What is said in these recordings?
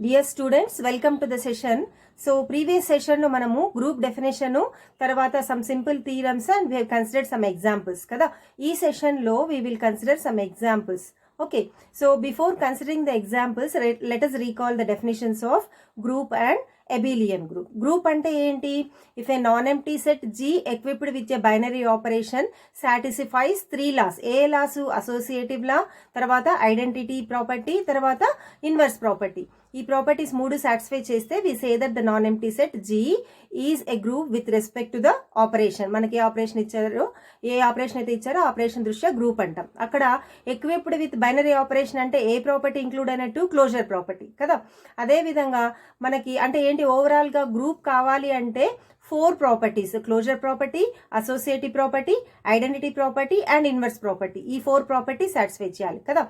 Dear students, welcome to the session. So previous session lo manamu group definition tarvata some simple theorems and we have considered some examples kada. Ee session lo we will consider some examples. Okay, so before considering the examples, let us recall the definitions of group and abelian group. Group ante enti? If a non-empty set G equipped with a binary operation satisfies three laws. A laws associative law, tarvata identity property, tarvata inverse property. ఈ properties మూడు satisfy చేస్తే we say that the non empty set G is a group with respect to the operation. మనకి ఏ operation ఇచ్చారో, ఏ operation అయితే ఇచ్చారో operation దృష్ట్యా group అంటాం. అక్కడ ఎక్విప్డ్ విత్ బైనరీ ఆపరేషన్ అంటే ఏ ప్రాపర్టీ ఇంక్లూడ్ అయినట్టు? క్లోజర్ ప్రాపర్టీ కదా. అదే విధంగా మనకి అంటే ఏంటి, ఓవరాల్ గా గ్రూప్ కావాలి అంటే 4 properties: closure property, associative property, identity property and inverse property. ఈ 4 ప్రాపర్టీస్ సాటిస్ఫై చేయాలి కదా.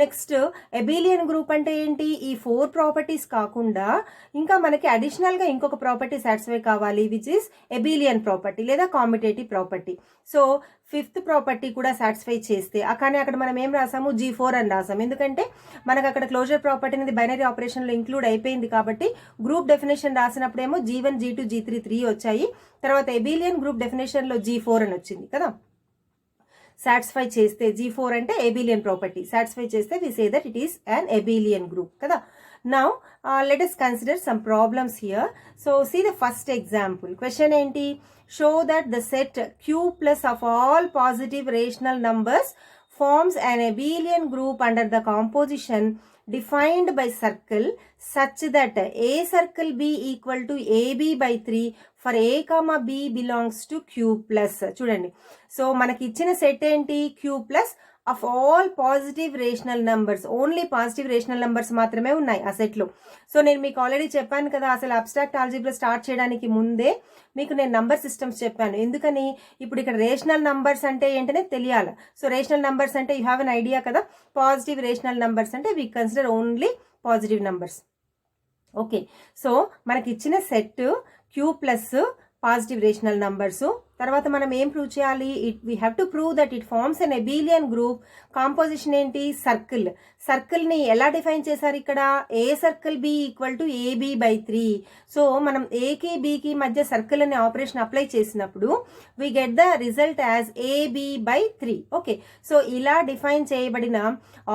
నెక్స్ట్ అబిలియన్ గ్రూప్ అంటే ఏంటి? ఈ 4 ప్రాపర్టీస్ కాకుండా ఇంకా మనకి అడిషనల్ గా ఇంకొక ప్రాపర్టీ సాటిస్ఫై కావాలి, విచ్ ఇస్ అబిలియన్ ప్రాపర్టీ లేదా కామ్యుటేటివ్ ప్రాపర్టీ. సో 5th ప్రాపర్టీ కూడా సాటిస్ఫై చేస్తే, కానీ అక్కడ మనం ఏం రాసాము? G4 అని రాసాము. ఎందుకంటే మనకు అక్కడ క్లోజర్ ప్రాపర్టీ అనేది బైనరీ ఆపరేషన్ లో ఇంక్లూడ్ అయిపోయింది కాబట్టి group definition రాసినప్పుడేమో G1, G2, G3 3 వచ్చాయి. తర్వాత అబిలియన్ గ్రూప్ డెఫినేషన్ లో G4 అని వచ్చింది కదా. సాటిస్ఫై చేస్తే G4 అంటే అబిలియన్ ప్రాపర్టీ సాటిస్ఫై చేస్తే we say that it is an abelian group కదా. Now let us consider some problems here. So see the first example. Question enti? Show that the set Q plus of all positive rational numbers forms an abelian group under the composition defined by circle such that A circle B equal to AB by 3 for A comma B belongs to Q plus. చూడండి, so మనకి ఇచ్చిన set ఏంటి? Q plus of all positive rational numbers. Only positive rational numbers మాత్రమే ఉన్నాయి ఆ సెట్లో. So నేను మీకు ఆల్రెడీ చెప్పాను కదా, అసలు అబ్స్ట్రాక్ట్ ఆల్జీబ్రా స్టార్ట్ చేయడానికి ముందే మీకు నేను నంబర్ సిస్టమ్స్ చెప్పాను. ఎందుకని? ఇప్పుడు ఇక్కడ రేషనల్ నంబర్స్ అంటే ఏంటనే తెలియాలి. సో రేషనల్ నంబర్స్ అంటే యూ హ్యావ్ ఎన్ ఐడియా కదా. పాజిటివ్ రేషనల్ నంబర్స్ అంటే we consider only positive numbers. Okay, so మనకి ఇచ్చిన set Q plus positive rational numbers. తర్వాత మనం ఏం ప్రూవ్ చేయాలి? We have to prove that it forms an abelian group. Composition ఏంటి? Circle. Circle ని ఎలా డిఫైన్ చేశారు ఇక్కడ? A circle B equal to AB by 3. So మనం ఏకి బికి మధ్య సర్కిల్ అనే ఆపరేషన్ అప్లై చేసినప్పుడు we get the result as AB by 3. Okay, so ఇలా డిఫైన్ చేయబడిన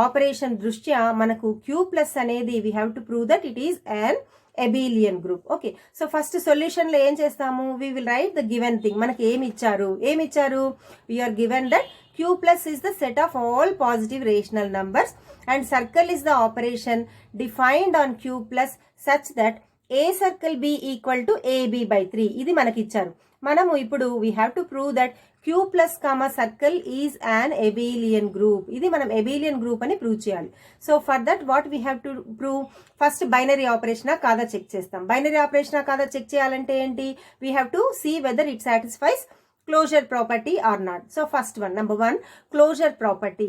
ఆపరేషన్ దృష్ట్యా మనకు Q ప్లస్ అనేది we have to prove that it is an abelian group. Okay, so first solution లో ఏం చేస్తాము? We will write the given thing. మనకి ఏమి ఇచ్చారు? We are given that Q plus is the set of all positive rational numbers and circle is the operation defined on Q plus such that A circle B equal to AB by 3. ఇది మనకి ఇచ్చారు. మనము ఇప్పుడు we have to prove that Q plus comma circle is an abelian group. ఇది మనం abelian group అని prove చేయాలి. So for that what we have to prove? First binary ఆపరేషనా కాదా చెక్ చేస్తాం. బైనరీ ఆపరేషనా కాదా చెక్ చేయాలంటే ఏంటి? We have to see whether it satisfies closure property or not. So first one, number 1, closure property.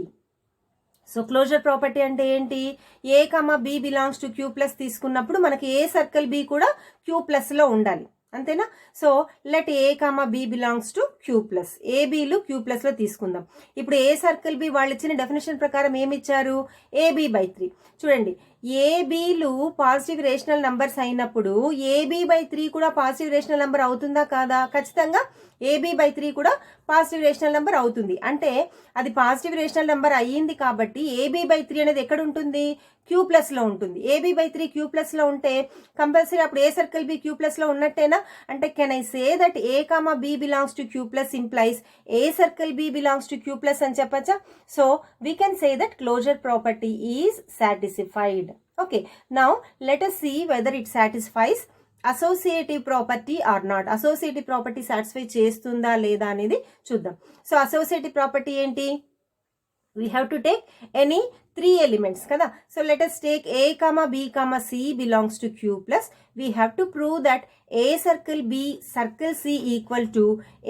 So closure property అంటే ఏంటి? A comma B belongs to Q plus తీసుకున్నప్పుడు మనకి ఏ సర్కిల్ బి కూడా Q plus లో ఉండాలి, అంతేనా? So let A comma B belongs to Q plus. ఏబిలు Q plus లో తీసుకుందాం. ఇప్పుడు ఏ సర్కిల్ బి వాళ్ళు ఇచ్చిన డెఫినేషన్ ప్రకారం ఏమి ఇచ్చారు? AB by 3. చూడండి, ఏబిలు పాజిటివ్ రేషనల్ నంబర్స్ అయినప్పుడు ఏబి బై 3 కూడా పాజిటివ్ రేషనల్ నంబర్ అవుతుందా కాదా? ఖచ్చితంగా ఏబి బై 3 కూడా పాజిటివ్ రేషనల్ నంబర్ అవుతుంది. అంటే అది పాజిటివ్ రేషనల్ నంబర్ అయ్యింది కాబట్టి ఏబి బై 3 అనేది ఎక్కడ ఉంటుంది? Q ప్లస్ లో ఉంటుంది. ఏబి బై 3 Q ప్లస్ లో ఉంటే కంపల్సరీ అప్పుడు A circle B Q plus లో ఉన్నట్టేనా? అంటే can I say that A comma B belongs to Q plus implies A circle B belongs to Q plus అని చెప్పచ్చా? So we can say that closure property is satisfied. Okay, now let us see whether it satisfies associative property or not. Associative property satisfy చేస్తుందా లేదా అనేది చూద్దాం. So associative property ఏంటి? We have to take any 3 elements కదా. So let us take A comma B comma C belongs to Q plus. We have to prove that A circle B circle C equal to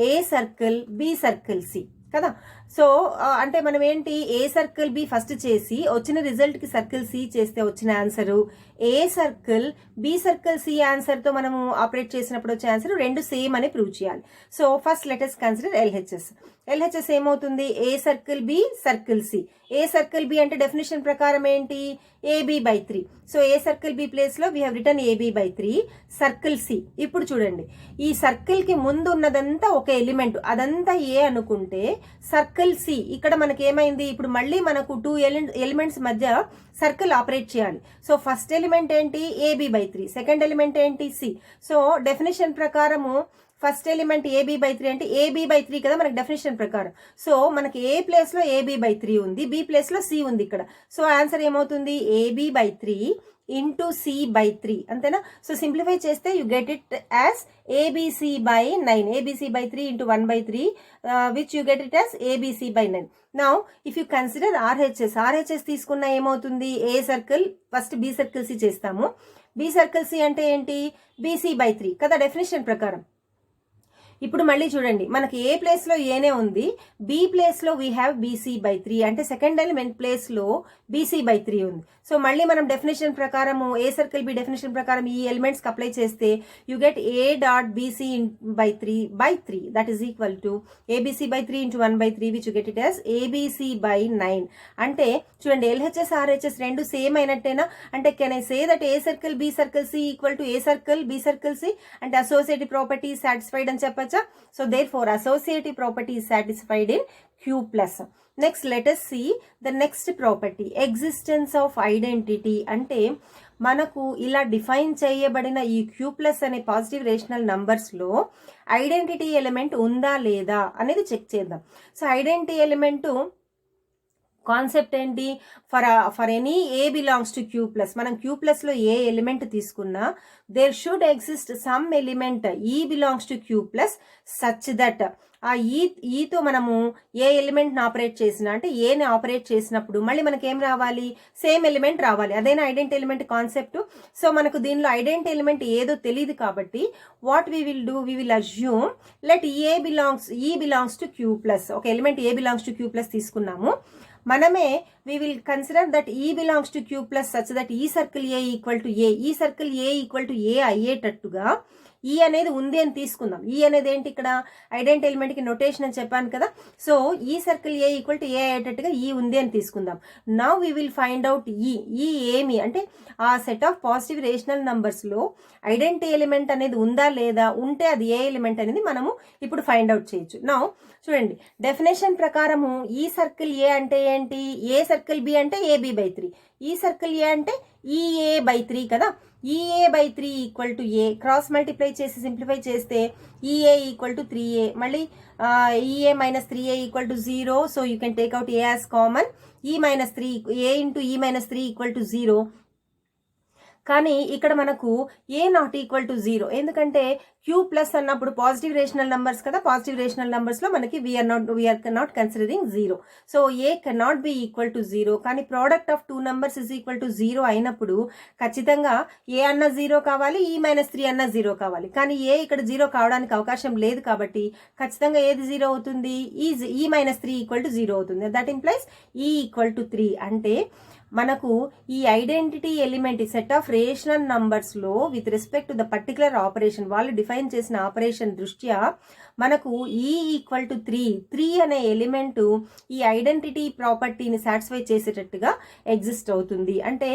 A circle B circle C కదా. So అంటే మనం ఏంటి ఏ circle B first చేసి వచ్చిన result కి circle C చేస్తే వచ్చిన answer, A circle B circle C answer తో మనము ఆపరేట్ చేసినప్పుడు వచ్చే ఆన్సర్ రెండు సేమ్ అని ప్రూవ్ చేయాలి. So first let us consider LHS. LHS ఏమవుతుంది, A circle B circle C. A circle B అంటే డెఫినేషన్ ప్రకారం ఏంటి, AB by 3. So A circle B place లో we have written AB by 3 circle C. ఇప్పుడు చూడండి, ఈ circle కి ముందు ఉన్నదంతా ఒక ఎలిమెంట్, అదంతా ఏ అనుకుంటే సర్కిల్ సి ఇక్కడ మనకి ఏమైంది, ఇప్పుడు మళ్ళీ మనకు 2 ఎలిమెంట్స్ మధ్య సర్కిల్ ఆపరేట్ చేయాలి. సో ఫస్ట్ ఎలిమెంట్ ఏంటి, ఏబి బై 3, సెకండ్ ఎలిమెంట్ ఏంటి, సి. సో డెఫినేషన్ ప్రకారము ఫస్ట్ ఎలిమెంట్ ఏబి బై 3 అంటే ఏబి బై 3 కదా మనకి డెఫినేషన్ ప్రకారం. సో మనకి ఏ ప్లేస్ లో ఏబి బై 3 ఉంది, బి ప్లేస్ లో సి ఉంది ఇక్కడ. సో ఆన్సర్ ఏమవుతుంది, AB by 3 into C by 3, అంతేనా. సో సింప్లిఫై చేస్తే you get it as ABC by 9, ABC by 3 into 1/3 which you get it as ABC by 9. Now if you consider RHS తీసుకున్న ఏమవుతుంది, A circle first B circle C చేస్తాము. B circle C అంటే ఏంటి, BC by 3 కదా definition ప్రకారం. ఇప్పుడు మళ్ళీ చూడండి, మనకి ఏ ప్లేస్ లో ఏనే ఉంది, బి ప్లేస్ లో వీ హ్యావ్ బీసీ బై 3 అంటే సెకండ్ ఎలిమెంట్ ప్లేస్ లో బీసీ బై 3 ఉంది. సో మళ్ళీ మనం డెఫినేషన్ ప్రకారము ఏ సర్కిల్ బి డెఫినేషన్ ప్రకారం ఈ ఎలిమెంట్స్ కి అప్లై చేస్తే you get A dot BC by 3 that is equal to ABC by 3 into 1/3 which you get it as ABC by 9. అంటే చూడండి, ఎల్హెచ్ఎస్ ఆర్హెచ్ఎస్ రెండు సేమ్ అయినట్టేనా. అంటే can I say that A circle B circle C equal to A circle B circle C అంటే associative property satisfied అని చెప్పచ్చా. So therefore associative property is satisfied in Q plus. Next let us see the next property, existence of identity. అంటే మనకు ఇలా define చేయబడిన ఈ Q plus అనే positive rational numbers లో ఐడెంటిటీ ఎలిమెంట్ ఉందా లేదా అనేది చెక్ చేద్దాం. సో ఐడెంటిటీ ఎలిమెంట్ కాన్సెప్ట్ ఏంటి, for any A belongs to Q plus, మనం క్యూ ప్లస్ లో ఏ ఎలిమెంట్ తీసుకున్నా there should exist some element E belongs to Q plus such that ఆ ఈతో మనము ఏ ఎలిమెంట్ ఆపరేట్ చేసినా అంటే ఏని ఆపరేట్ చేసినప్పుడు మళ్ళీ మనకి ఏం రావాలి, సేమ్ ఎలిమెంట్ రావాలి. అదేనా ఐడెంటిటీ ఎలిమెంట్ కాన్సెప్ట్. సో మనకు దీనిలో ఐడెంటిటీ ఎలిమెంట్ ఏదో తెలియదు కాబట్టి what we will do, we will assume let E belongs to Q plus. ఒక element A belongs to Q plus తీసుకున్నాము మనమే, we will consider that E belongs to Q plus such that E circle A equal to A, E circle A equal to A అయ్యేటట్టుగా ఈ అనేది ఉంది అని తీసుకుందాం. ఈ అనేది ఏంటి, ఇక్కడ ఐడెంటిటీ ఎలిమెంట్ కి నొటేషన్ అని చెప్పాను కదా. సో ఈ సర్కిల్ ఏ ఈక్వల్ టు ఏ అయ్యేటట్టుగా ఈ ఉంది అని తీసుకుందాం. Now we will find out ఈ ఏమి అంటే ఆ set of positive rational numbers లో ఐడెంటిటీ ఎలిమెంట్ అనేది ఉందా లేదా, ఉంటే అది ఏ ఎలిమెంట్ అనేది మనము ఇప్పుడు ఫైండ్ అవుట్ చేయొచ్చు. నౌ చూడండి, డెఫినేషన్ ప్రకారము ఈ సర్కిల్ ఏ అంటే ఏంటి, ఏ సర్కిల్ బి అంటే ఏబి బై 3, ఈ సర్కిల్ ఏ అంటే ఈఏ బై 3 కదా. EA by 3 equal to A, cross multiply చేసి సింప్లిఫై చేస్తే ఈఏ ఈక్వల్ టు 3a, మళ్ళీ EA minus 3a equal to 0. So you can take out A as common, ఈ minus 3 ఏ into ఈ minus 3 equal to 0. కానీ ఇక్కడ మనకు ఏ not equal to 0, ఎందుకంటే Q plus అన్నప్పుడు పాజిటివ్ రేషనల్ నంబర్స్ కదా, పాజిటివ్ రేషనల్ నంబర్స్ లో మనకి we are not considering 0. So A cannot be equal to 0. కానీ product of 2 numbers is equal to 0 అయినప్పుడు ఖచ్చితంగా ఏ అన్న 0 కావాలి, ఈ మైనస్ 3 అన్న 0 కావాలి. కానీ ఏ ఇక్కడ 0 కావడానికి అవకాశం లేదు కాబట్టి ఖచ్చితంగా ఏది 0 అవుతుంది, ఈ మైనస్ 3 ఈక్వల్ టు 0 అవుతుంది. That implies E equal to 3. అంటే మనకు ఈ identity element set of rational numbers లో with respect to the particular operation, వాళ్ళు డిఫైన్ చేసిన ఆపరేషన్ దృష్ట్యా మనకు ఈ ఈక్వల్ టు 3 అనే ఎలిమెంట్ ఈ ఐడెంటిటీ ప్రాపర్టీని సాటిస్ఫై చేసేటట్టుగా ఎగ్జిస్ట్ అవుతుంది. అంటే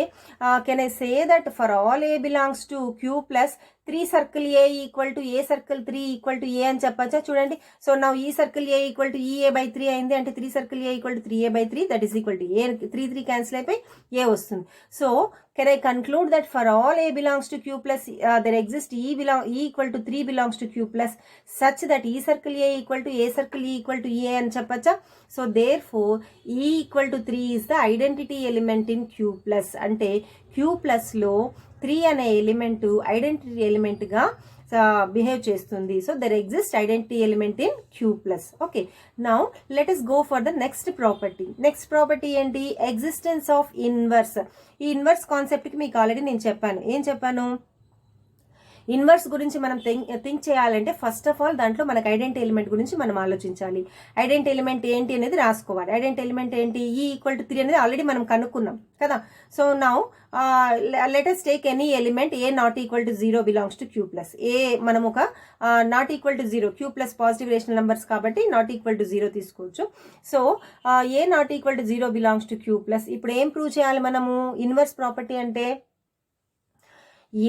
can I say that for all A belongs to Q plus 3 circle A equal to A circle 3 equal to A అని చెప్పచ్చా. చూడండి, సో నా E circle A equal to EA by 3 అయింది అంటే 3 circle A equal to 3a by 3 that is equal to A, 3 cancel అయిపోయి A వస్తుంది. So can I conclude that for all A belongs to Q plus there exist E equal to 3 belongs to Q plus such that E circle A equal to A circle equal to A అని చెప్పచ్చా. So therefore E equal to 3 is the identity element in Q plus. అంటే క్యూ plus లో 3 అనే element identity element గా behave చేస్తుంది. So there exist identity element in Q plus. Okay, now let us go for the next property. Next property ఏంటి, existence of inverse. ఈ inverse concept కి మీకు ఆల్రెడీ నేను చెప్పాను. ఏం చెప్పాను, ఇన్వర్స్ గురించి మనం థింక్ చేయాలంటే ఫస్ట్ ఆఫ్ ఆల్ దాంట్లో మనకు ఐడెంటిటీ ఎలిమెంట్ గురించి మనం ఆలోచించాలి. ఐడెంటిటీ ఎలిమెంట్ ఏంటి అనేది రాసుకోవాలి. ఐడెంటిటీ ఎలిమెంట్ ఏంటి, ఈ ఈక్వల్ టు 3 అనేది ఆల్రెడీ మనం కనుక్కున్నాం కదా. So now let us take any element A not equal to 0 belongs to Q plus. A మనం ఒక not equal to 0, Q plus positive rational numbers కాబట్టి నాట్ ఈక్వల్ టు 0 తీసుకోవచ్చు. So A not equal to 0 belongs to Q plus. ఇప్పుడు ఏం prove చేయాలి మనము? Inverse property అంటే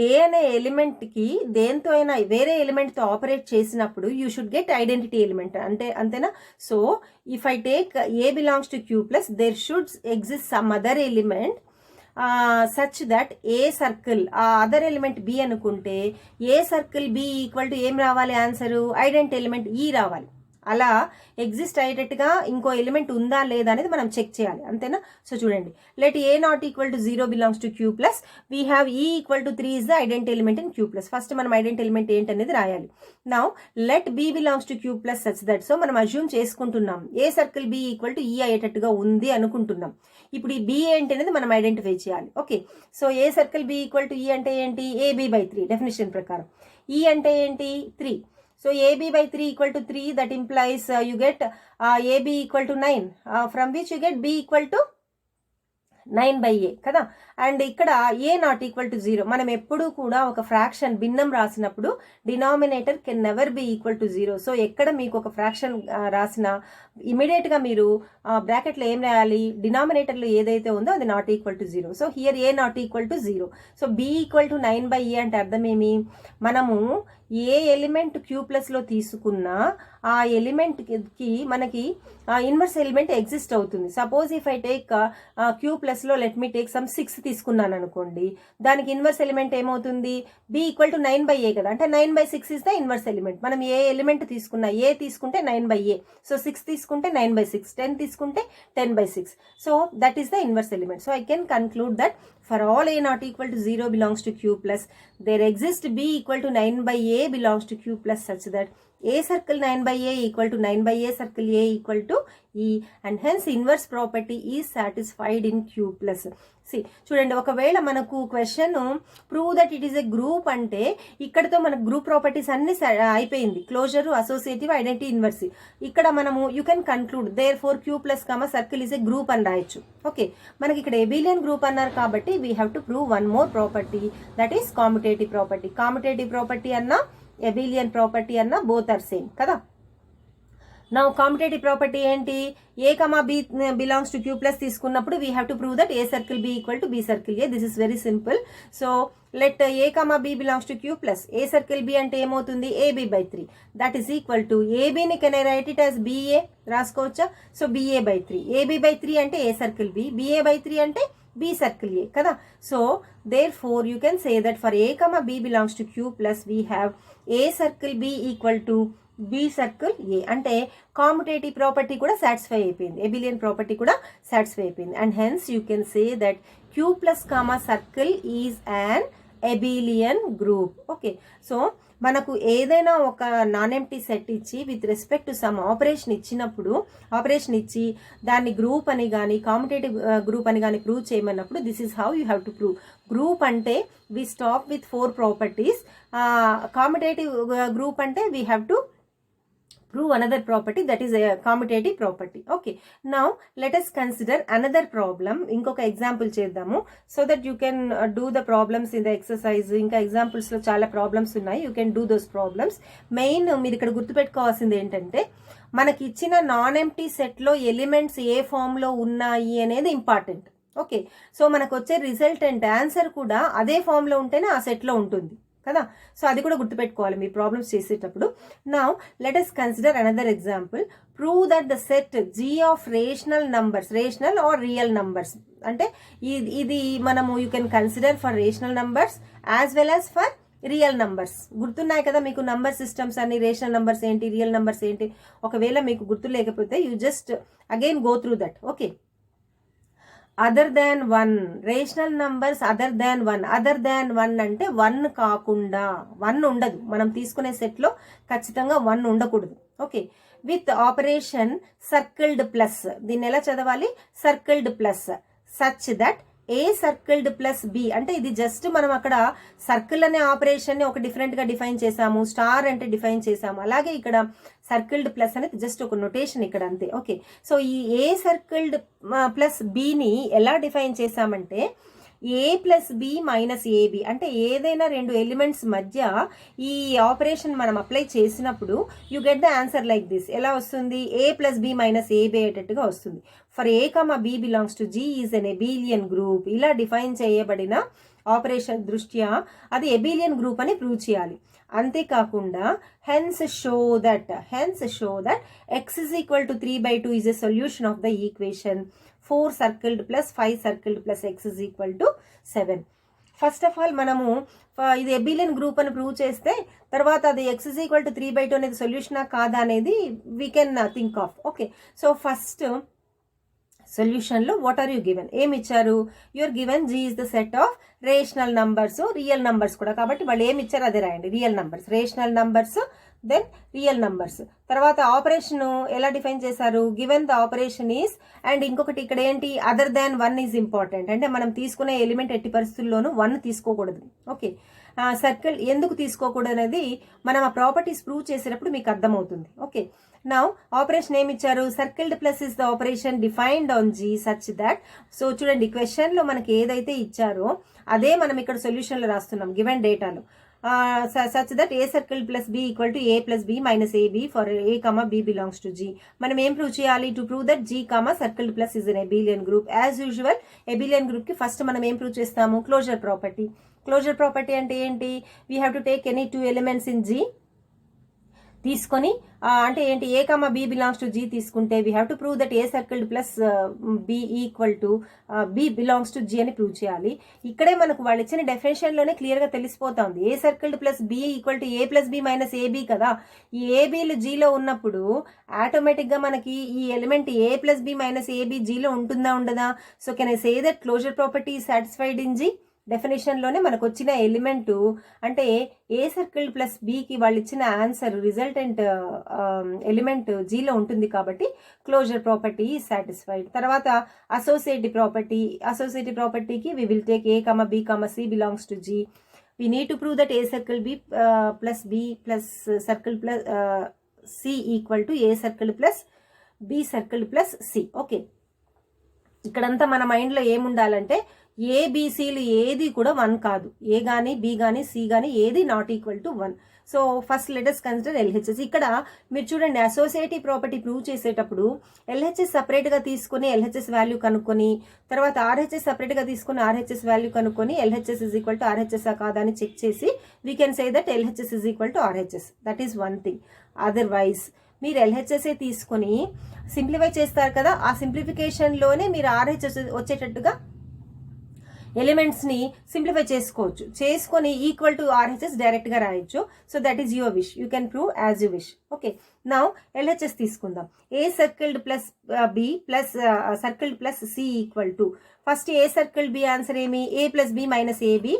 ఏ అనే ఎలిమెంట్కి దేంతో అయినా వేరే ఎలిమెంట్తో ఆపరేట్ చేసినప్పుడు you should get identity element అంటే అంతేనా. So if I take A belongs to Q plus there should exist some other element such that A circle, ఆ అదర్ ఎలిమెంట్ బి అనుకుంటే A circle B equal to ఏం రావాలి answer? Identity element ఈ రావాలి. అలా exist అయ్యేటట్టుగా ఇంకో element ఉందా లేదా అనేది మనం చెక్ చేయాలి, అంతేనా. సో చూడండి, let A not equal to 0 belongs to Q plus, we have E equal to 3 is the identity element in Q plus. First మనం ఐడెంటిటీ ఎలిమెంట్ ఏంటనేది రాయాలి. Now let B belongs to Q plus such that. So మనం assume చేసుకుంటున్నాం A circle B equal to E అయ్యేటట్టుగా ఉంది అనుకుంటున్నాం. ఇప్పుడు ఈ బి ఏంటి అనేది మనం ఐడెంటిఫై చేయాలి. Okay, so A circle B equal to E అంటే ఏంటి? AB/3 డెఫినేషన్ ప్రకారం. ఈ అంటే ఏంటి? 3. So AB/3 equal to 3, that implies you get AB equal to 9, from which you get B equal to 9/a కదా. అండ్ ఇక్కడ ఏ not equal to 0. మనం ఎప్పుడు కూడా ఒక ఫ్రాక్షన్ భిన్నం రాసినప్పుడు denominator can never be equal to 0. So ఎక్కడ మీకు ఒక ఫ్రాక్షన్ రాసినా ఇమీడియట్ గా మీరు బ్రాకెట్లో ఏం రాయాలి? డినామినేటర్లో ఏదైతే ఉందో అది not equal to 0. So here A not equal to 0. So B equal to 9/a అంటే అర్థం ఏమి? మనము ఏ ఎలిమెంట్ క్యూ ప్లస్ లో తీసుకున్నా ఆ ఎలిమెంట్ కి మనకి ఇన్వర్స్ ఎలిమెంట్ ఎగ్జిస్ట్ అవుతుంది. Suppose if I take Q plus లో లెట్ మీ టేక్ సమ్ 6 తీసుకున్నాను అనుకోండి, దానికి ఇన్వర్స్ ఎలిమెంట్ ఏమవుతుంది? B ఈక్వల్ టు 9/a కదా, అంటే 9/6 ఇస్ ద ఇన్వర్స్ ఎలిమెంట్. మనం ఏ ఎలిమెంట్ తీసుకున్నా, ఏ తీసుకుంటే 9/a, సో 6 తీసుకుంటే 9/6, 10 తీసుకుంటే 10/6. So that is the inverse element. So I can conclude that for all a not equal to 0 belongs to q plus, there exists b equal to 9/a belongs to q plus such that a circle 9/a equal to 9/a circle a equal to e, and hence inverse property is satisfied in q plus. చూడండి, ఒకవేళ మనకు question prove that it is a group అంటే ఇక్కడతో మనకు group properties అన్ని అయిపోయింది. Closure, associative, identity, inverse. ఇక్కడ మనము you can conclude therefore Q plus circle is a group అని రాయొచ్చు. ఓకే, మనకి ఇక్కడ ఎబిలియన్ గ్రూప్ అన్నారు కాబట్టి we have to prove one more property, that is commutative property. Commutative property అన్నా abelian property అన్నా బోత్ ఆర్ సేమ్ కదా. నా కాంపిటేటివ్ ప్రాపర్టీ ఏంటి? A comma B belongs to Q plus తీసుకున్నప్పుడు we have to prove that A circle B equal to B circle A. This is very simple. So let A comma B belongs to Q plus, A circle B అంటే ఏమవుతుంది? AB/3, that is equal to ఏబిని can I write it as BA రాసుకోవచ్చా? So BA/3, AB/3 అంటే ఏ circle B, BA/3 అంటే B circle A కదా. So therefore you can say that for A comma B belongs to Q plus we have A circle B equal to B circle A. అంటే కామ్యుటేటివ్ property కూడా satisfy అయిపోయింది, abelian property కూడా satisfy అయిపోయింది. And hence you can say that Q plus comma circle is an abelian group. Okay, so మనకు ఏదైనా ఒక non empty set ఇచ్చి with respect to some operation ఇచ్చినప్పుడు, ఆపరేషన్ ఇచ్చి దాన్ని గ్రూప్ అని కానీ కామ్యుటేటివ్ గ్రూప్ అని కానీ ప్రూవ్ చేయమన్నప్పుడు this is how you have to prove. Group అంటే we stop with 4 properties, commutative group అంటే we have to prove another property, that is a commutative property. Okay, now let us consider another problem. ఇంకొక example చేద్దాము so that you can do the problems in the exercise. ఇంకా examples లో చాలా problems ఉన్నాయి, you can do those problems. Main మీరు ఇక్కడ గుర్తుపెట్టుకోవాల్సింది ఏంటంటే మనకి ఇచ్చిన నాన్ ఎంప్టీ సెట్ లో ఎలిమెంట్స్ ఏ ఫామ్ లో ఉన్నాయి అనేది ఇంపార్టెంట్. ఓకే, సో మనకు వచ్చే రిజల్టెంట్ ఆన్సర్ కూడా అదే ఫామ్ లో ఉంటేనే ఆ సెట్ లో ఉంటుంది కదా. సో అది కూడా గుర్తుపెట్టుకోవాలి మీరు ప్రాబ్లమ్స్ చేసేటప్పుడు. Now let us consider another example. Prove that the set G of rational numbers, rational or real numbers అంటే ఇది మనము you can consider for rational numbers as well as for real numbers. గుర్తున్నాయి కదా మీకు number systems అన్ని, rational numbers ఏంటి, real numbers ఏంటి. ఒకవేళ మీకు గుర్తు లేకపోతే you just again go through that. Okay, other than 1, rational numbers other than 1. Other than 1 అంటే 1 కాకుండా, 1 ఉండదు మనం తీసుకునే సెట్ లో, ఖచ్చితంగా 1 ఉండకూడదు. Okay, with operation circled plus, దీన్ని ఎలా చదవాలి? Circled plus such that A circled plus B అంటే ఇది జస్ట్ మనం అక్కడ సర్కిల్ అనే ఆపరేషన్ని ఒక డిఫరెంట్గా డిఫైన్ చేసాము, స్టార్ అంటే డిఫైన్ చేసాము. అలాగే ఇక్కడ సర్కిల్డ్ ప్లస్ అనేది జస్ట్ ఒక నొటేషన్ ఇక్కడ అంతే. ఓకే, సో ఈ ఏ సర్కిల్డ్ ప్లస్ బిని ఎలా డిఫైన్ చేసామంటే ఏ ప్లస్ బి మైనస్ ఏబి అంటే ఏదైనా రెండు ఎలిమెంట్స్ మధ్య ఈ ఆపరేషన్ మనం అప్లై చేసినప్పుడు you get the answer like this. ఎలా వస్తుంది? A plus B minus AB అయ్యేటట్టుగా వస్తుంది. For A comma B belongs to G is an abelian group. ఇలా డిఫైన్ చేయబడిన ఆపరేషన్ దృష్ట్యా అది ఎబిలియన్ గ్రూప్ అని ప్రూవ్ చేయాలి. అంతేకాకుండా hence show that x is equal to 3/2 is a solution of the equation 4 circled plus 5 circled plus x is equal to 7. First of all మనము ఇది ఎబిలియన్ group అని ప్రూవ్ చేస్తే తర్వాత అది x is equal to 3/2 అనేది సొల్యూషనా కాదా అనేది we can think of. Okay, so first సొల్యూషన్లో వాట్ ఆర్ యూ గివెన్? ఏమి ఇచ్చారు? You're given G is the set of rational numbers, real numbers కూడా. కాబట్టి వాళ్ళు ఏమి ఇచ్చారు అదే రాయండి. Real numbers, rational numbers, then real numbers. తర్వాత ఆపరేషన్ ఎలా డిఫైన్ చేశారు? Given the operation is and ఇంకొకటి ఇక్కడ ఏంటి? Other than 1 is important. అంటే మనం తీసుకునే ఎలిమెంట్ ఎట్టి పరిస్థితుల్లోనూ 1 తీసుకోకూడదు. ఓకే, సర్కిల్ ఎందుకు తీసుకోకూడదు అనేది మనం ఆ ప్రాపర్టీస్ ప్రూవ్ చేసేటప్పుడు మీకు అర్థమవుతుంది. ఓకే, నౌ ఆపరేషన్ ఏమి ఇచ్చారు? Circled plus is the operation defined on G such that. So చూడండి, క్వశ్చన్ లో మనకి ఏదైతే ఇచ్చారో అదే మనం ఇక్కడ సొల్యూషన్ లో రాస్తున్నాం గివెన్ డేటాలో. Such that A circle plus B equal to A plus B minus AB for A comma B belongs to G. మనం ఏం ప్రూవ్ చేయాలి? To prove that G comma circle plus is an abelian group. As usual abelian group కి first మనం ఏం prove చేస్తాము? Closure property. Closure property అంటే ఏంటి? We have to take any 2 elements in G తీసుకొని అంటే ఏంటి? A comma B belongs to G తీసుకుంటే we have to prove that A circled plus B equal to B belongs to G అని prove చేయాలి. ఇక్కడే మనకు వాళ్ళు ఇచ్చిన డెఫినేషన్ లోనే క్లియర్ గా తెలిసిపోతుంది. A circled plus B equal to A plus B minus AB కదా. ఈ ఏబిలు జీలో ఉన్నప్పుడు ఆటోమేటిక్ గా మనకి ఈ element A plus B minus AB జీలో ఉంటుందా ఉండదా? So can I say that closure property satisfied in G? Definition లోనే మనకు వచ్చిన ఎలిమెంట్ అంటే ఏ సర్కిల్ ప్లస్ బికి వాళ్ళు ఇచ్చిన ఆన్సర్ రిజల్టెంట్ ఎలిమెంట్ జీలో ఉంటుంది కాబట్టి క్లోజర్ ప్రాపర్టీ సాటిస్ఫైడ్. తర్వాత అసోసియేటివ్ ప్రాపర్టీకి we will take A comma B comma C belongs to G. We need to prove that A circle B plus B plus circle plus C equal to A circle plus B circle plus C. Okay, ఇక్కడంతా మన మైండ్లో ఏముండాలంటే ఏబిసిలు ఏది కూడా 1 కాదు. ఏ గానీ B గానీ C గానీ ఏది not equal to 1. So first letters consider LHS. ఇక్కడ మీరు చూడండి, అసోసియేటివ్ ప్రాపర్టీ ప్రూవ్ చేసేటప్పుడు ఎల్హెచ్ఎస్ సపరేట్గా తీసుకుని ఎల్హెచ్ఎస్ వాల్యూ కనుక్కొని తర్వాత ఆర్హెచ్ఎస్ సపరేట్గా తీసుకుని ఆర్హెచ్ఎస్ వాల్యూ కనుక్కొని LHS is equal to RHS కాదా అని చెక్ చేసి we can say that LHS is equal to RHS. That is one thing. Otherwise మీరు ఎల్హెచ్ఎస్ఏ తీసుకుని సింప్లిఫై చేస్తారు కదా, ఆ సింప్లిఫికేషన్లోనే మీరు ఆర్హెచ్ఎస్ వచ్చేటట్టుగా ఎలిమెంట్స్ ని సింప్లిఫై చేసుకొని ఈక్వల్ టు ఆర్హెచ్ఎస్ డైరెక్ట్ గా రాయొచ్చు. So that is your wish, you can prove as you wish. Okay, now LHS తీసుకుందాం. A circled plus B plus circled plus C equal to, first A circled B answer ఏమి? A plus B minus AB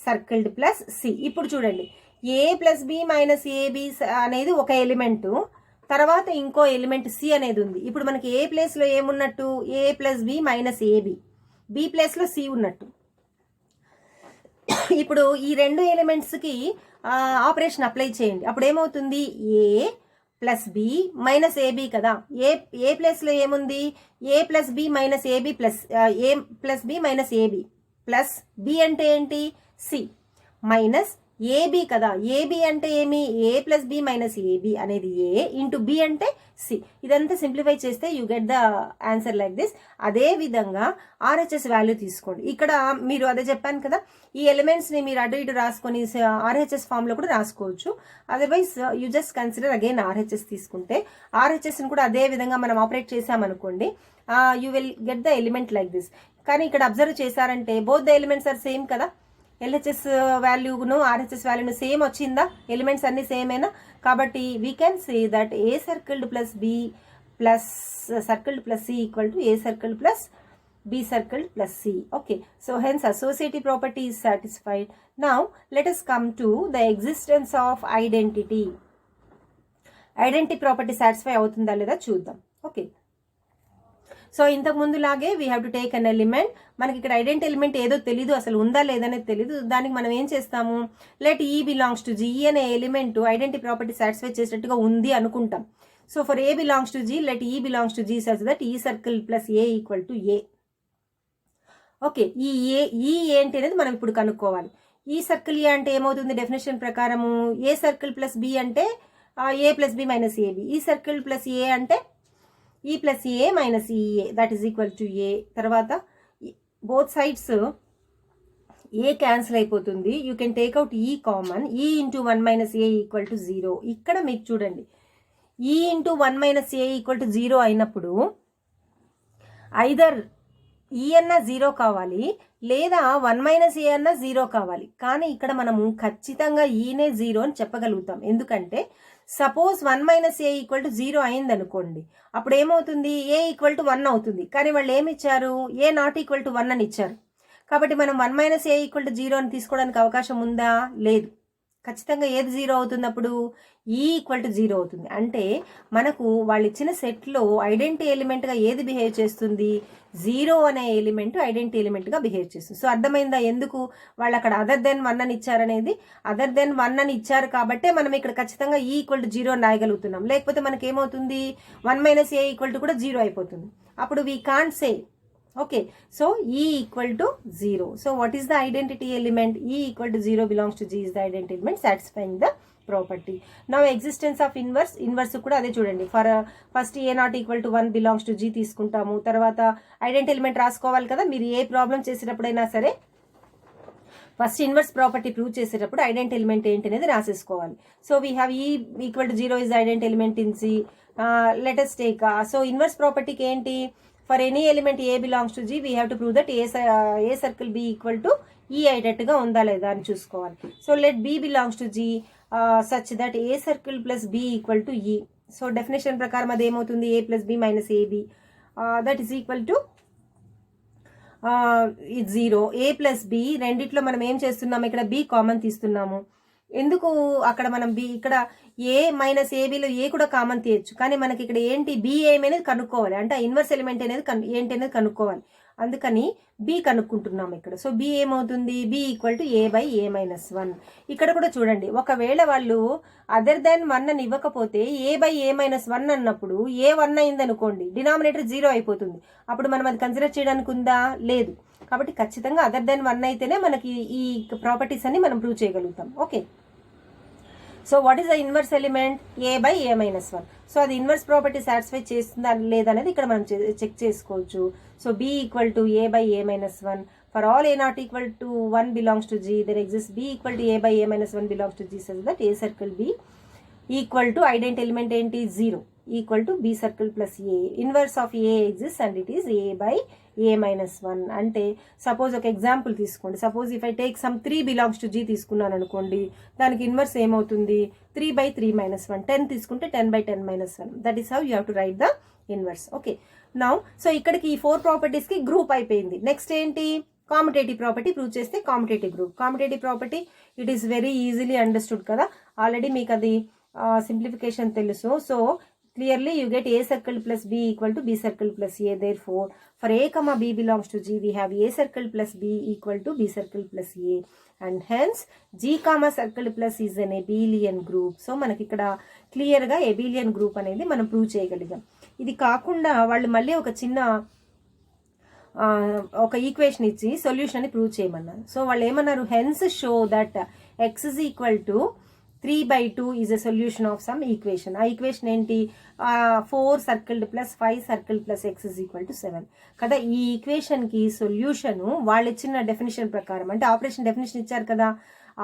circled plus C. ఇప్పుడు చూడండి, A plus B minus AB అనేది ఒక element, తర్వాత ఇంకో element C అనేది ఉంది. ఇప్పుడు మనకి ఏ ప్లేస్ లో ఏమున్నట్టు? A plus B minus AB. B place లో సి ఉన్నట్టు. ఇప్పుడు ఈ రెండు ఎలిమెంట్స్ కి ఆపరేషన్ అప్లై చేయండి. అప్పుడు ఏమవుతుంది? A plus B minus AB కదా. ఏ ప్లేస్ లో ఏముంది? A plus B minus AB plus A plus B minus AB plus B అంటే ఏంటి? సి మైనస్ ఏబి కదా. ఏబి అంటే ఏమి? A plus B minus AB అనేది ఏ ఇంటూ బి అంటే సి. ఇదంతా సింప్లిఫై చేస్తే you get the answer like this. అదే విధంగా ఆర్హెచ్ఎస్ వాల్యూ తీసుకోండి. ఇక్కడ మీరు అదే చెప్పాను కదా, ఈ ఎలిమెంట్స్ ని మీరు అటు ఇటు రాసుకొని ఆర్హెచ్ఎస్ ఫామ్ లో కూడా రాసుకోవచ్చు. Otherwise you just consider again RHS తీసుకుంటే ఆర్హెచ్ఎస్ ని కూడా అదే విధంగా మనం ఆపరేట్ చేసామనుకోండి, you will get the element like this. కానీ ఇక్కడ అబ్జర్వ్ చేశారంటే both the elements are same కదా. ఎల్హెచ్ఎస్ వాల్యూను ఆర్హెచ్ఎస్ వాల్యూను సేమ్ వచ్చిందా? ఎలిమెంట్స్ అన్ని సేమేనా? కాబట్టి we can say that A circled plus B plus circled plus C equal to A circled plus B circled plus C. Okay, so hence associative property is satisfied. Now let us come to the existence of identity. Identity property satisfy అవుతుందా లేదా చూద్దాం. Okay, so ఇంతకు ముందులాగే we have to take an element. మనకి ఇక్కడ ఐడెంటి element ఏదో తెలీదు, అసలు ఉందా లేదనేది తెలీదు. దానికి మనం ఏం చేస్తాము, let E belongs to G. E అనే ఎలిమెంట్ ఐడెంటి ప్రాపర్టీ సాటిస్ఫై చేసేటట్టుగా ఉంది అనుకుంటాం. So for A belongs to G, let E belongs to G such that E circle plus A equal to A. Okay, E ఏంటి అనేది మనం ఇప్పుడు కనుక్కోవాలి. ఈ సర్కిల్ ఏ అంటే ఏమవుతుంది డెఫినేషన్ ప్రకారము, ఏ సర్కిల్ ప్లస్ బి అంటే A plus B minus AB. E circle plus A అంటే E plus A minus EA, that is equal to A. తర్వాత బోత్ సైడ్స్ ఏ క్యాన్సిల్ అయిపోతుంది. You can take out E common. E into 1 minus A equal to 0. ఇక్కడ మీకు చూడండి, E into 1 minus A equal to 0 అయినప్పుడు either ఈ అన్న 0 కావాలి, లేదా 1 మైనస్ ఏ అన్న 0 కావాలి. కానీ ఇక్కడ మనము ఖచ్చితంగా ఈనే 0 అని చెప్పగలుగుతాం. ఎందుకంటే suppose 1 minus A equal to 0 అయింది అనుకోండి, అప్పుడు ఏమవుతుంది, ఏ ఈక్వల్ టు 1 అవుతుంది. కానీ వాళ్ళు ఏమి ఇచ్చారు, ఏ నాట్ ఈక్వల్ టు 1 అని ఇచ్చారు. కాబట్టి మనం 1 మైనస్ ఏ ఈక్వల్ టు 0 అని తీసుకోవడానికి అవకాశం ఉందా, లేదు. ఖచ్చితంగా ఏది 0 అవుతుంది, అప్పుడు ఈ ఈక్వల్ టు 0 అవుతుంది. అంటే మనకు వాళ్ళు ఇచ్చిన సెట్లో ఐడెంటి ఎలిమెంట్గా ఏది బిహేవ్ చేస్తుంది, 0 అనే ఎలిమెంట్ ఐడెంటి ఎలిమెంట్గా బిహేవ్ చేస్తుంది. సో అర్థమైందా ఎందుకు వాళ్ళు అక్కడ అదర్ దెన్ 1 అని ఇచ్చారనేది. అదర్ దెన్ 1 అని ఇచ్చారు కాబట్టే మనం ఇక్కడ ఖచ్చితంగా ఈ ఈక్వల్ టు 0 అని రాయగలుగుతున్నాం. లేకపోతే మనకి ఏమవుతుంది, 1 మైనస్ ఏ ఈక్వల్ టు కూడా 0 అయిపోతుంది. అప్పుడు we can't say. Okay, so E equal to 0. So what is the identity element? E equal to 0 belongs to G is the identity element satisfying the property. Now existence of inverse. Inverse కూడా అదే చూడండి. For first A not equal to 1 belongs to G తీసుకుంటాము. తర్వాత ఐడెంటి element రాసుకోవాలి కదా. మీరు ఏ problem చేసేటప్పుడైనా సరే first inverse property prove చేసేటప్పుడు ఐడెంటి ఎలిమెంట్ ఏంటి అనేది రాసేసుకోవాలి. So we have E equal to 0 is identity element in C. Let us take so inverse ప్రాపర్టీకి ఏంటి, for any element A belongs to G, we have to prove that A circle B equal to E అయ్యేటట్టుగా ఉందా లేదా అని చూసుకోవాలి. So let B belongs to G such that A circle plus B equal to E. So definition ప్రకారం అది ఏమవుతుంది, A plus B minus AB that is equal to 0. A plus B రెండిట్లో మనం ఏం చేస్తున్నాము, ఇక్కడ B కామన్ తీస్తున్నాము. ఎందుకు అక్కడ మనం బి, ఇక్కడ ఏ మైనస్ ఏబిలో ఏ కూడా కామన్ తీయచ్చు. కానీ మనకి ఇక్కడ ఏంటి, బి ఏమనేది కనుక్కోవాలి. అంటే ఇన్వర్స్ ఎలిమెంట్ అనేది ఏంటి అనేది కనుక్కోవాలి. అందుకని బి కనుక్కుంటున్నాము ఇక్కడ. సో బి ఏమవుతుంది, B equal to A by A minus 1. ఇక్కడ కూడా చూడండి, ఒకవేళ వాళ్ళు అదర్ దాన్ 1 అని ఇవ్వకపోతే ఏ బై ఏ మైనస్ 1 అన్నప్పుడు ఏ 1 అయింది అనుకోండి, డినామినేటర్ 0 అయిపోతుంది. అప్పుడు మనం అది కన్సిడర్ చేయడానికి ఉందా, లేదు. కాబట్టి ఖచ్చితంగా అదర్ దాన్ 1 అయితేనే మనకి ఈ ప్రాపర్టీస్ అన్ని మనం ప్రూవ్ చేయగలుగుతాం. Okay, so what is the inverse element, A by A minus 1. So అది ఇన్వర్స్ ప్రాపర్టీ సాటిస్ఫై చేస్తుందా లేదనేది ఇక్కడ మనం చెక్ చేసుకోవచ్చు. So B equal to A by A minus 1. For all A not equal to 1 belongs to G, there exist B equal to A by A minus 1 belongs to G such that A circle B equal to identity element ఏంటి, 0 equal to B circle plus A. Inverse of A exist and it is A by A minus 1. అంటే suppose ఒక example తీసుకోండి. Suppose if I take some 3 belongs to G తీసుకున్నాను అనుకోండి, దానికి inverse ఏమవుతుంది, 3 by 3 minus 1. 10 తీసుకుంటే 10 by 10 minus 1. That is how you have to right the inverse. Okay, now so ఇక్కడికి ఈ 4 ప్రాపర్టీస్కి గ్రూప్ అయిపోయింది. నెక్స్ట్ ఏంటి, కామిటేటివ్ ప్రాపర్టీ ప్రూవ్ చేస్తే commutative group. Commutative property it is very easily understood కదా, already మీకు అది simplification తెలుసు. So clearly you get A circle plus B equal to B circle plus A. Therefore for A comma B belongs to G, we have A circle plus B equal to B circle plus A, and hence G comma circle plus is an abelian group. So మనకి ఇక్కడ clear గా abelian group అనేది మనం prove చేయగలిగాం. ఇది కాకుండా వాళ్ళు మళ్ళీ ఒక చిన్న ఒక ఈక్వేషన్ ఇచ్చి సొల్యూషన్ అని ప్రూవ్ చేయమన్నారు. సో వాళ్ళు ఏమన్నారు, hence show that x is equal to 3/2 is a solution of some equation. ఆ ఈక్వేషన్ ఏంటి, 4 circled plus 5 circle plus x is equal to 7 కదా. ఈ ఈక్వేషన్ కి సొల్యూషన్ వాళ్ళు ఇచ్చిన డెఫినేషన్ ప్రకారం, అంటే ఆపరేషన్ డెఫినేషన్ ఇచ్చారు కదా,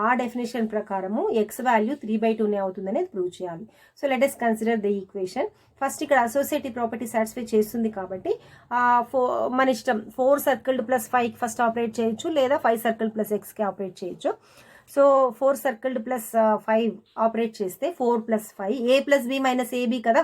ఆ డెఫినేషన్ ప్రకారము ఎక్స్ వాల్యూ 3/2 అవుతుందని ప్రూవ్ చేయాలి. So let us consider the equation. First ఇక్కడ అసోసియేటివ్ ప్రాపర్టీ సాటిస్ఫై చేస్తుంది కాబట్టి మన ఇష్టం, 4 సర్కిల్డ్ ప్లస్ 5 ఫస్ట్ ఆపరేట్ చేయొచ్చు, లేదా 5 సర్కిల్ ప్లస్ x కి ఆపరేట్ చేయొచ్చు. సో 4 సర్కిల్డ్ ప్లస్ 5 ఆపరేట్ చేస్తే 4 plus 5 A plus B minus AB కదా.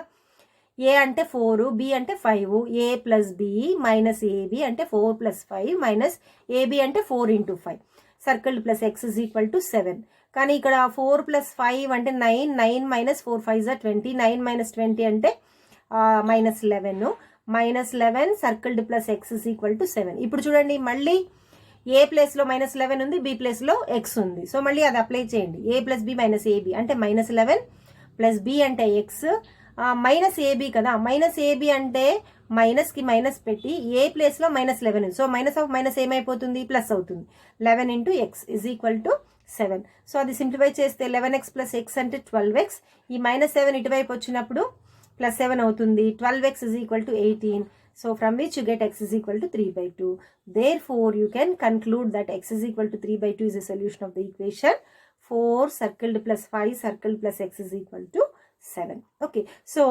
ఏ అంటే 4, బి అంటే 5. A plus B minus AB అంటే 4 ప్లస్ 5 మైనస్ ఏబి అంటే 4 into 5. Circled plus X is equal to 7. కానీ ఇక్కడ 4 ప్లస్ 5 అంటే 9, 9 మైనస్ 4 5 20, 9 మైనస్ 20 అంటే minus 11. -11 circled plus X is equal to 7. ఇప్పుడు చూడండి మళ్ళీ ఏ ప్లేస్లో -11 ఉంది, బి ప్లేస్లో ఎక్స్ ఉంది. సో మళ్ళీ అది అప్లై చేయండి. ఏ ప్లస్ బి మైనస్ ఏబి అంటే -11 ప్లస్ బి అంటే ఎక్స్ మైనస్ ఏబి కదా. మైనస్ ఏబి అంటే మైనస్కి మైనస్ పెట్టి ఏ ప్లేస్లో -11 ఉంది. సో మైనస్ ఆఫ్ మైనస్ ఏమైపోతుంది, ప్లస్ అవుతుంది. 11 into X is equal to 7. So అది సింప్లిఫై చేస్తే 11x ప్లస్ ఎక్స్ అంటే 12x. ఈ -7 ఇటువైపు వచ్చినప్పుడు +7 అవుతుంది. 12x is equal to 18. So from which you get x is equal to 3/2. Therefore, you can conclude that x is equal to 3/2 is a solution of the equation 4 circled plus 5 circled plus x is equal to 7. Okay, so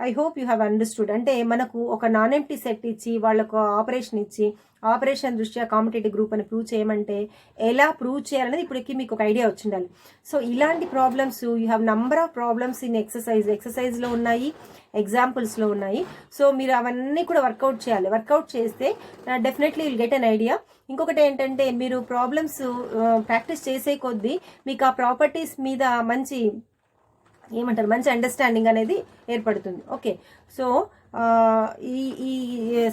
I hope you have understood. అంటే మనకు ఒక non empty set ఇచ్చి వాళ్ళకు operation ఇచ్చి operation దృష్ట్యా competitive group అని prove చేయమంటే ఎలా ప్రూవ్ చేయాలనేది ఇప్పటికి మీకు ఒక ఐడియా వచ్చి ఉండాలి. సో ఇలాంటి problems you have number of problems in ఎక్సర్సైజ్లో ఉన్నాయి, ఎగ్జాంపుల్స్లో ఉన్నాయి. సో మీరు అవన్నీ కూడా వర్కౌట్ చేయాలి. వర్కౌట్ చేస్తే definitely will get an idea. ఇంకొకటి ఏంటంటే మీరు ప్రాబ్లమ్స్ ప్రాక్టీస్ చేసే కొద్దీ మీకు ఆ ప్రాపర్టీస్ మీద మంచి అండర్స్టాండింగ్ అనేది ఏర్పడుతుంది. ఓకే, సో ఈ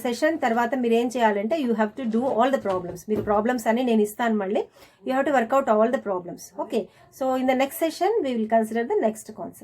సెషన్ తర్వాత మీరు ఏం చేయాలంటే you have to do all the problems. మీరు ప్రాబ్లమ్స్ అని నేను ఇస్తాను, మళ్ళీ you have to work out all the problems. Okay, so in the next session we will consider the next concept.